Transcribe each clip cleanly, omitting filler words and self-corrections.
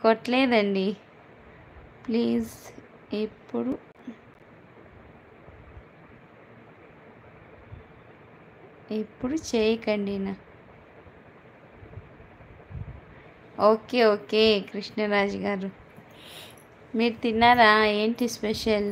కొట్టలేదండి. Please ఎప్పుడు ఎప్పుడు చేయకండి ఓకే ఓకే కృష్ణరాజు గారు, మీరు తిన్నారా? ఏంటి స్పెషల్?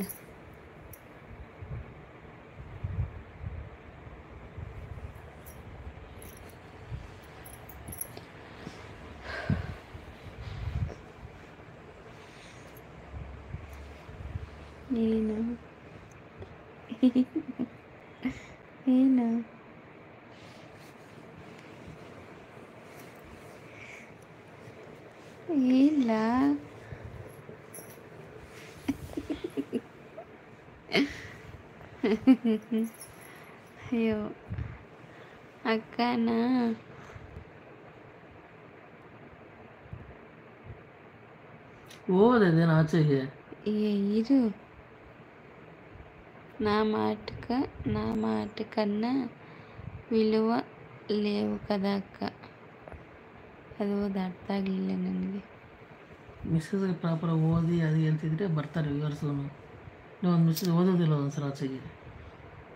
నేను నేను ఏంలా అయ్యో అక్కనా ఓదేనా ఆచే ఇరు నా మాట కన్నా విలువ లేవు కదా ಅಕ್ಕ. ಅದು ಅರ್ಥ ಆಗಲಿಲ್ಲ ನನಗೆ. ಮೆಸೇಜ್ ಪ್ರಾಪರ್ ಓದಿ ಅದು ಹೇಳ್ತಿದ್ರೆ ಬರ್ತಾರೆ ವ್ಯೂವರ್ಸು. ನೀವು ಒಂದು ಮೆಸೇಜ್ ಓದೋದಿಲ್ಲ ಒಂದ್ಸಲ ಆಚೆಗೆ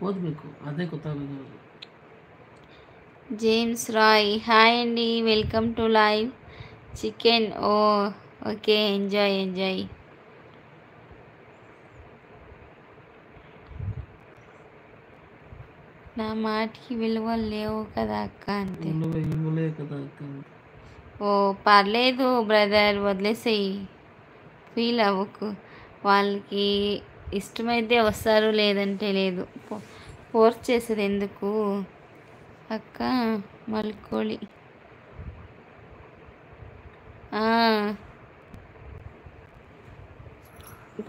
ಓದಬೇಕು, ಅದೇ ಗೊತ್ತಾಗಬೇಕು. జేమ్స్ రాయ్ హాయ్ అండి, welcome to live. Chicken okay, enjoy. నా మాటకి విలువ లేవు కదా అక్క అంతే. పర్లేదు బ్రదర్, వదిలేసేయి, ఫీల్ అవ్వకు. వాళ్ళకి ఇష్టమైతే వస్తారు, లేదంటే లేదు. ఫోర్స్ చేసేది ఎందుకు అక్క. మల్కోళి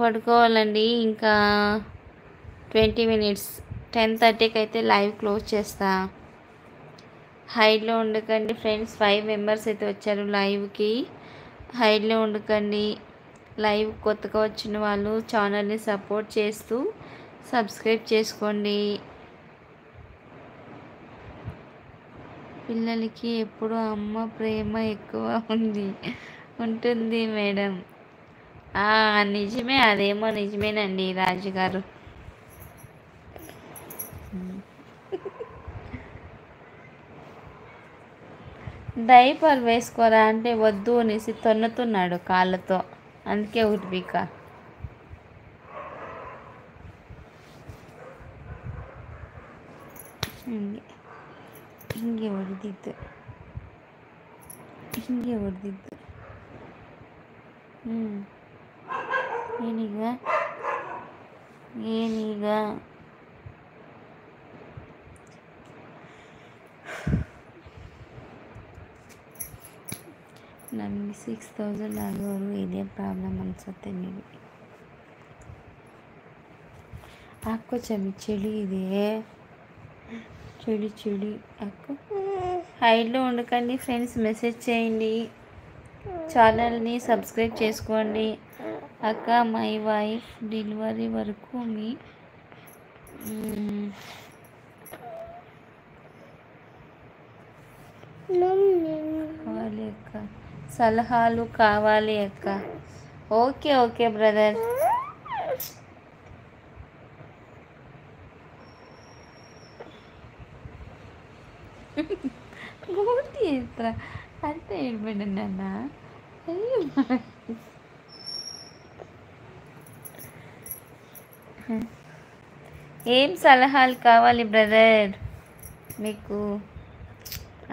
పడుకోవాలండి. ఇంకా 20 minutes, 10:30కి అయితే లైవ్ క్లోజ్ చేస్తా. హైడ్లో ఉండకండి ఫ్రెండ్స్. 5 members అయితే వచ్చారు లైవ్కి. హైడ్లో ఉండకండి. లైవ్ కొత్తగా వచ్చిన వాళ్ళు ఛానల్ని సపోర్ట్ చేస్తూ సబ్స్క్రైబ్ చేసుకోండి. పిల్లలకి ఎప్పుడు అమ్మ ప్రేమ ఎక్కువ ఉంటుంది మేడం. నిజమే, అదేమో నిజమేనండి రాజుగారు. డైపర్ వేసుకోరా అంటే వద్దు అనేసి తన్నుతున్నాడు కాళ్ళతో, అందుకే ఒకటి పీక. ಹಿಂಗೆ ಹೊಡೆದಿದ್ದು ಏನೀಗ ನಮಗೆ 6000 ಆಗೋರು ಇದೇ ಪ್ರಾಬ್ಲಮ್ ಅನ್ಸುತ್ತೆ. ನೀವು ಹಾಕೋ ಚಳಿ ಇದೆ, చెడి అక్క. హైడ్లో ఉండకండి ఫ్రెండ్స్, మెసేజ్ చేయండి, ఛానల్ని సబ్స్క్రైబ్ చేసుకోండి. అక్క మై వైఫ్ డెలివరీ వరకు మీ కావాలి అక్క, సలహాలు కావాలి అక్క. Okay brother. ಮೂರ್ತಿ ಹತ್ರ ಅಂತ ಹೇಳ್ಬೇಡ ನನ್ನ. ఏం సలహాలు కావాలి బ్రదర్ మీకు?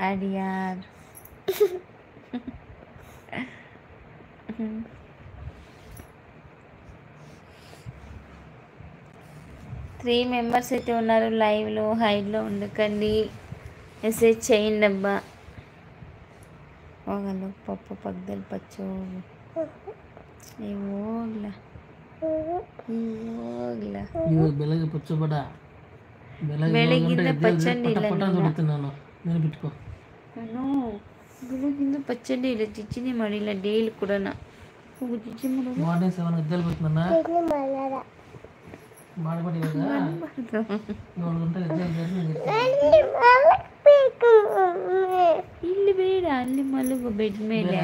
అడియార్ 3 members అయితే ఉన్నారు లైవ్లో. హైడ్లో ఉండకండి, మెసేజ్ చేయండి అబ్బా. ಹೋಗಲು ಪಪ್ಪ ಪಕ್ಕದಲ್ಲಿ ಪಚ್ಚೋಗು. ಹೋಗ್ಲಾ ಬೆಳಗ್ಗೆ ಪಚ್ಚಬೇಡ, ಬೆಳಗಿಂದ ಪಚ್ಚಂಡಿ ಇಲ್ಲ ನಾನು ನಾನು ಬೆಳಗಿಂದ ಪಚ್ಚಂಡಿ ಇಲ್ಲ, ಚಿಚ್ಚಿನಿ ಮಾಡಿಲ್ಲ. ಡೈಲಿ ಕೂಡ ಹೋಗು ಚಿಚ್ಚಿ ಮಾಡೋದು. ಮಾರ್ನಿಂಗ್ 7 ಎದ್ದೇಳ್ಬೇಕು ನನ್ನ ಮಾಡಬೇಡಿ. 7 ಗಂಟೆಗೆ ಇಲ್ಲಿ ಬೇಡ, ಅಲ್ಲಿ ಮಲಗು ಬೆಡ್ ಮೇಲೆ.